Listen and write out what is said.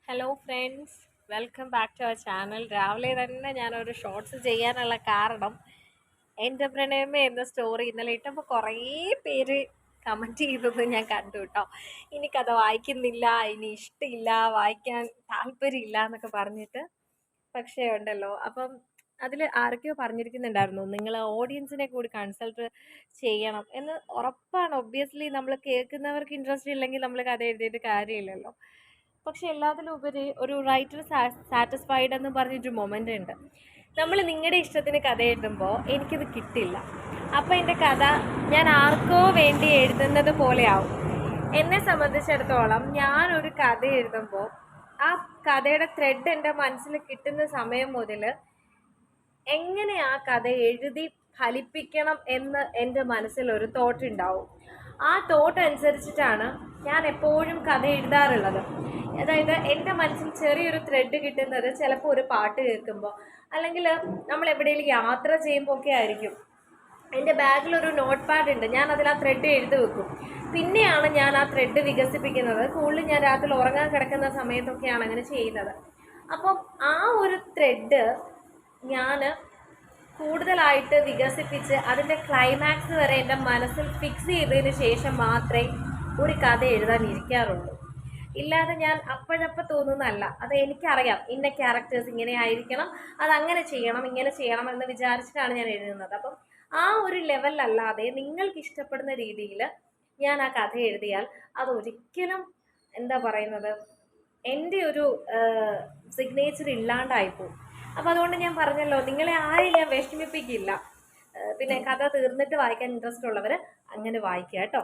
Hello friends, welcome back to our channel. രാവിലെ തന്നെ ഞാനൊരു ഷോർട്സ് ചെയ്യാനുള്ള കാരണം എൻ്റെ പ്രണയമേ എന്ന സ്റ്റോറി ഇന്നലെ ഇട്ടപ്പോൾ കുറേ പേര് കമൻറ്റ് ചെയ്തത് ഞാൻ കണ്ടു കേട്ടോ. ഇനി കഥ വായിക്കുന്നില്ല, ഇനി ഇഷ്ടമില്ല, വായിക്കാൻ താല്പര്യമില്ല എന്നൊക്കെ പറഞ്ഞിട്ട്. പക്ഷേ ഉണ്ടല്ലോ, അപ്പം അതിൽ ആരൊക്കെയോ പറഞ്ഞിരിക്കുന്നുണ്ടായിരുന്നു നിങ്ങൾ ഓഡിയൻസിനെ കൂടി കൺസൾട്ട് ചെയ്യണം എന്ന്. ഉറപ്പാണ്, ഒബ്വിയസ്ലി നമ്മൾ കേൾക്കുന്നവർക്ക് ഇൻട്രസ്റ്റ് ഇല്ലെങ്കിൽ നമ്മൾ കഥ എഴുതിയിട്ട് കാര്യമില്ലല്ലോ. പക്ഷെ എല്ലാത്തിലും ഉപരി ഒരു റൈറ്റർ സാറ്റിസ്ഫൈഡ് എന്ന് പറഞ്ഞൊരു മൊമെൻ്റ് ഉണ്ട്. നമ്മൾ നിങ്ങളുടെ ഇഷ്ടത്തിന് കഥ എഴുതുമ്പോൾ എനിക്കത് കിട്ടില്ല. അപ്പോൾ എൻ്റെ കഥ ഞാൻ ആർക്കോ വേണ്ടി എഴുതുന്നത് പോലെയാവും. എന്നെ സംബന്ധിച്ചിടത്തോളം ഞാനൊരു കഥ എഴുതുമ്പോൾ ആ കഥയുടെ ത്രെഡ് എൻ്റെ മനസ്സിൽ കിട്ടുന്ന സമയം മുതൽ എങ്ങനെ ആ കഥ എഴുതി ഫലിപ്പിക്കണം എന്ന് എൻ്റെ മനസ്സിലൊരു തോട്ട് ഉണ്ടാവും. ആ തോട്ട് അനുസരിച്ചിട്ടാണ് ഞാൻ എപ്പോഴും കഥ എഴുതാറുള്ളത്. അതായത് എൻ്റെ മനസ്സിൽ ചെറിയൊരു ത്രെഡ് കിട്ടുന്നത് ചിലപ്പോൾ ഒരു പാട്ട് കേൾക്കുമ്പോൾ, അല്ലെങ്കിൽ നമ്മൾ എവിടെയെങ്കിലും യാത്ര ചെയ്യുമ്പോൾ ഒക്കെ ആയിരിക്കും. എൻ്റെ ബാഗിലൊരു നോട്ട് പാഡ് ഉണ്ട്, ഞാൻ അതിൽ ആ ത്രെഡ് എഴുതി വെക്കും. പിന്നെയാണ് ഞാൻ ആ ത്രെഡ് വികസിപ്പിക്കുന്നത്. കൂടുതലും ഞാൻ രാത്രി ഉറങ്ങാൻ കിടക്കുന്ന സമയത്തൊക്കെയാണ് അങ്ങനെ ചെയ്യുന്നത്. അപ്പം ആ ഒരു ത്രെഡ് ഞാൻ കൂടുതലായിട്ട് വികസിപ്പിച്ച് അതിൻ്റെ ക്ലൈമാക്സ് വരെ എൻ്റെ മനസ്സിൽ ഫിക്സ് ചെയ്തതിന് ശേഷം മാത്രമേ ഒരു കഥ എഴുതാൻ ഇരിക്കാറുള്ളൂ. ഇല്ലാതെ ഞാൻ അപ്പോഴപ്പോൾ തോന്നുന്നതല്ല. അത് എനിക്കറിയാം, ഇന്ന ക്യാരക്ടേഴ്സ് ഇങ്ങനെ ആയിരിക്കണം, അതങ്ങനെ ചെയ്യണം, ഇങ്ങനെ ചെയ്യണം എന്ന് വിചാരിച്ചിട്ടാണ് ഞാൻ എഴുതുന്നത്. അപ്പം ആ ഒരു ലെവലിലല്ലാതെ നിങ്ങൾക്ക് ഇഷ്ടപ്പെടുന്ന രീതിയിൽ ഞാൻ ആ കഥ എഴുതിയാൽ അതൊരിക്കലും എന്താ പറയുന്നത്, എൻ്റെ ഒരു സിഗ്നേച്ചർ ഇല്ലാണ്ടായിപ്പോവും. അപ്പോൾ അതുകൊണ്ട് ഞാൻ പറഞ്ഞല്ലോ, നിങ്ങളെ ആരെയും ഞാൻ വിഷമിപ്പിക്കില്ല. പിന്നെ കഥ തീർന്നിട്ട് വായിക്കാൻ ഇൻട്രസ്റ്റ് ഉള്ളവർ അങ്ങനെ വായിക്കുക കേട്ടോ.